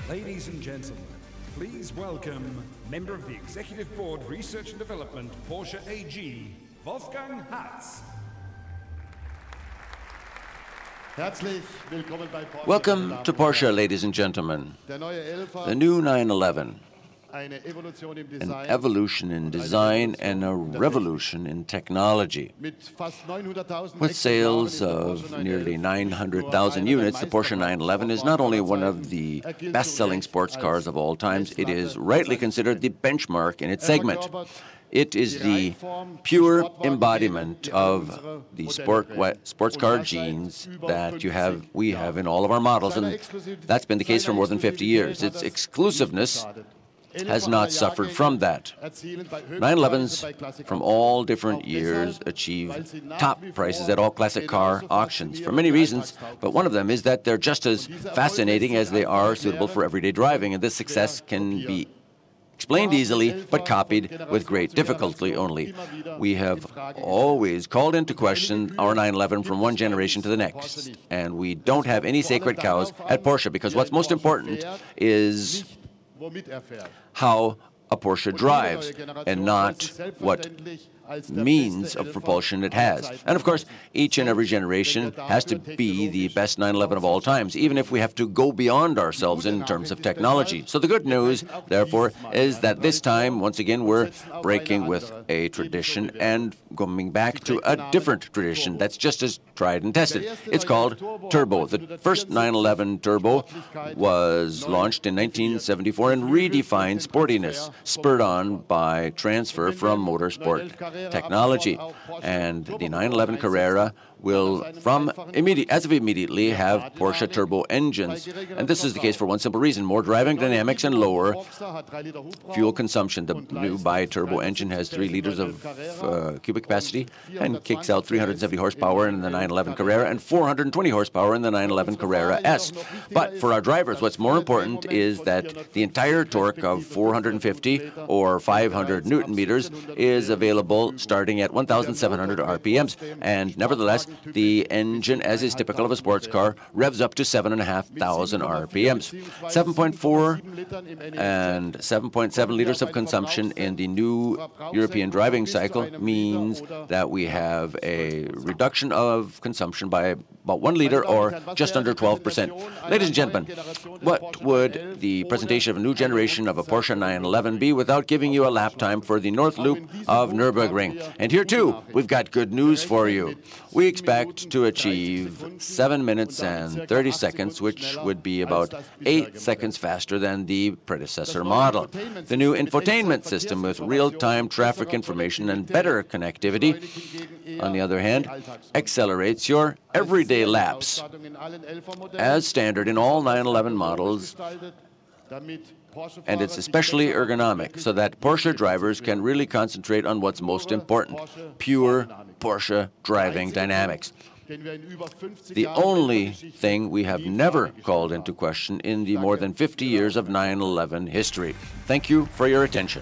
Ladies and gentlemen, please welcome member of the Executive Board Research and Development, Porsche AG, Wolfgang Hatz. Welcome to Porsche, ladies and gentlemen. The new 911, an evolution in design and a revolution in technology. With sales of nearly 900,000 units, the Porsche 911 is not only one of the best-selling sports cars of all times, it is rightly considered the benchmark in its segment. It is the pure embodiment of the sports car genes that we have in all of our models, and that's been the case for more than 50 years. Its exclusiveness has not suffered from that. 911s from all different years achieve top prices at all classic car auctions for many reasons, but one of them is that they're just as fascinating as they are suitable for everyday driving, and this success can be explained easily, but copied with great difficulty only. We have always called into question our 911 from one generation to the next, and we don't have any sacred cows at Porsche, because what's most important is how a Porsche drives and not what means of propulsion it has. And of course, each and every generation has to be the best 911 of all times, even if we have to go beyond ourselves in terms of technology. So the good news, therefore, is that this time, once again, we're breaking with a tradition and coming back to a different tradition that's just as tried and tested. It's called Turbo. The first 911 Turbo was launched in 1974 and redefined sportiness, spurred on by transfer from motorsport technology. And the 911 Carrera will, as of immediately, have Porsche turbo engines. And this is the case for one simple reason: more driving dynamics and lower fuel consumption. The new bi-turbo engine has 3 liters of cubic capacity and kicks out 370 horsepower in the 911 Carrera and 420 horsepower in the 911 Carrera S. But for our drivers, what's more important is that the entire torque of 450 or 500 Newton meters is available model starting at 1,700 RPMs. And nevertheless, the engine, as is typical of a sports car, revs up to 7,500 RPMs. 7.4 and 7.7 liters of consumption in the new European driving cycle means that we have a reduction of consumption by about 1 liter, or just under 12%. Ladies and gentlemen, what would the presentation of a new generation of a Porsche 911 be without giving you a lap time for the North Loop of Nürburgring? And here too, we've got good news for you. We expect to achieve 7 minutes and 30 seconds, which would be about 8 seconds faster than the predecessor model. The new infotainment system with real-time traffic information and better connectivity, on the other hand, accelerates your everyday laps. As standard in all 911 models, and it's especially ergonomic, so that Porsche drivers can really concentrate on what's most important, pure Porsche driving dynamics. The only thing we have never called into question in the more than 50 years of 911 history. Thank you for your attention.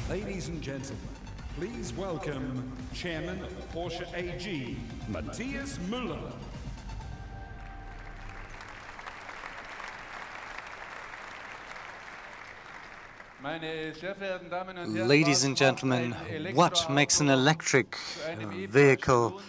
Ladies and gentlemen, please welcome Chairman of the Porsche AG, Matthias Müller. Ladies and gentlemen, what makes an electric vehicle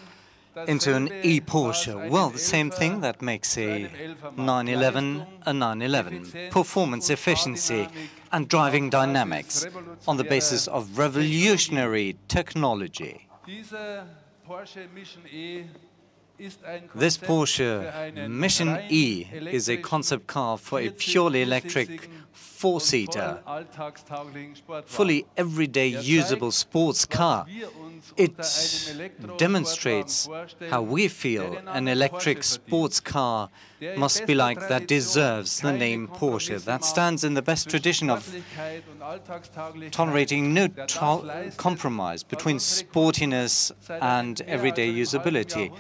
into an e-Porsche? Well, the same thing that makes a 911 a 911. Performance, efficiency, and driving dynamics on the basis of revolutionary technology. This Porsche Mission E is a concept car for a purely electric four-seater, fully everyday usable sports car. It demonstrates how we feel an electric sports car must be like, that deserves the name Porsche, that stands in the best tradition of tolerating no compromise between sportiness and everyday usability,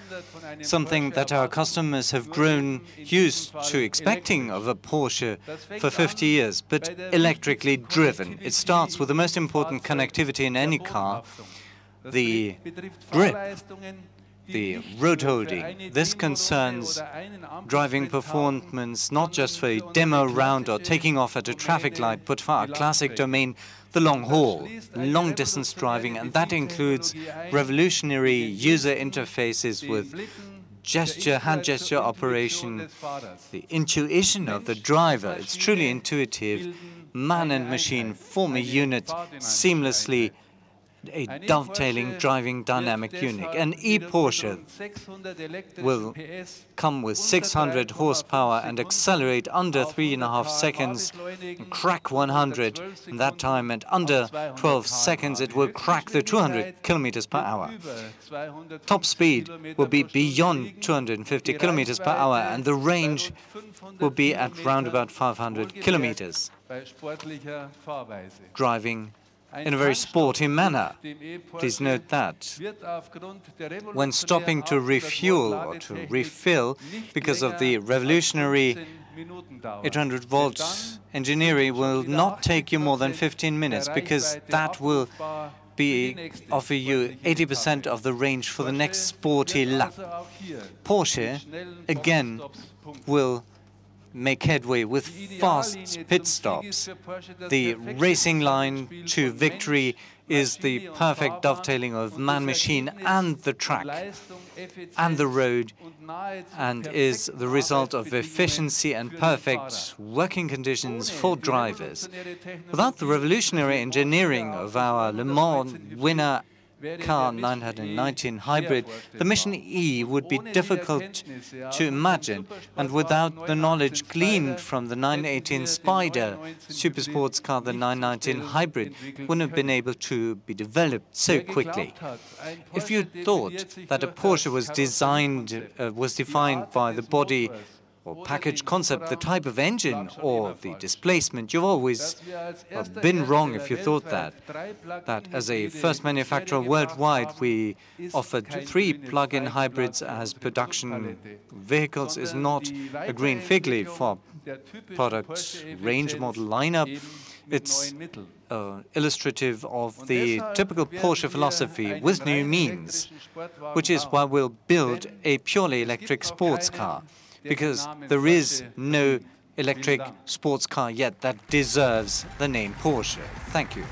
something that our customers have grown used to expecting of a Porsche for 50 years, but electrically driven. It starts with the most important connectivity in any car, the grip, the road holding. This concerns driving performance not just for a demo round or taking off at a traffic light, but for our classic domain, the long haul, long distance driving, and that includes revolutionary user interfaces with gesture, hand gesture operation, the intuition of the driver. It's truly intuitive. Man and machine form a unit seamlessly, a dovetailing driving dynamic unit. An e-Porsche will come with 600 horsepower and accelerate under 3.5 seconds, and crack 100 in that time, and under 12 seconds it will crack the 200 kilometers per hour. Top speed will be beyond 250 kilometers per hour, and the range will be at round about 500 kilometers. Driving in a very sporty manner. Please note that. When stopping to refuel or to refill, because of the revolutionary 800-volt engineering, will not take you more than 15 minutes, because that will offer you 80% of the range for the next sporty lap. Porsche, again, will make headway with fast pit stops. The racing line to victory is the perfect dovetailing of man, machine, and the track and the road, and is the result of efficiency and perfect working conditions for drivers. Without the revolutionary engineering of our Le Mans winner car 919 hybrid, the Mission E would be difficult to imagine, and without the knowledge gleaned from the 918 Spider supersports car, the 919 hybrid wouldn't have been able to be developed so quickly. If you thought that a Porsche was defined by the body or package concept, the type of engine, or the displacement, you've always been wrong if you thought that as a first manufacturer worldwide, we offered 3 plug-in hybrids as production vehicles is not a green fig leaf for product range model lineup. It's illustrative of the typical Porsche philosophy with new means, which is why we'll build a purely electric sports car, because there is no electric sports car yet that deserves the name Porsche. Thank you.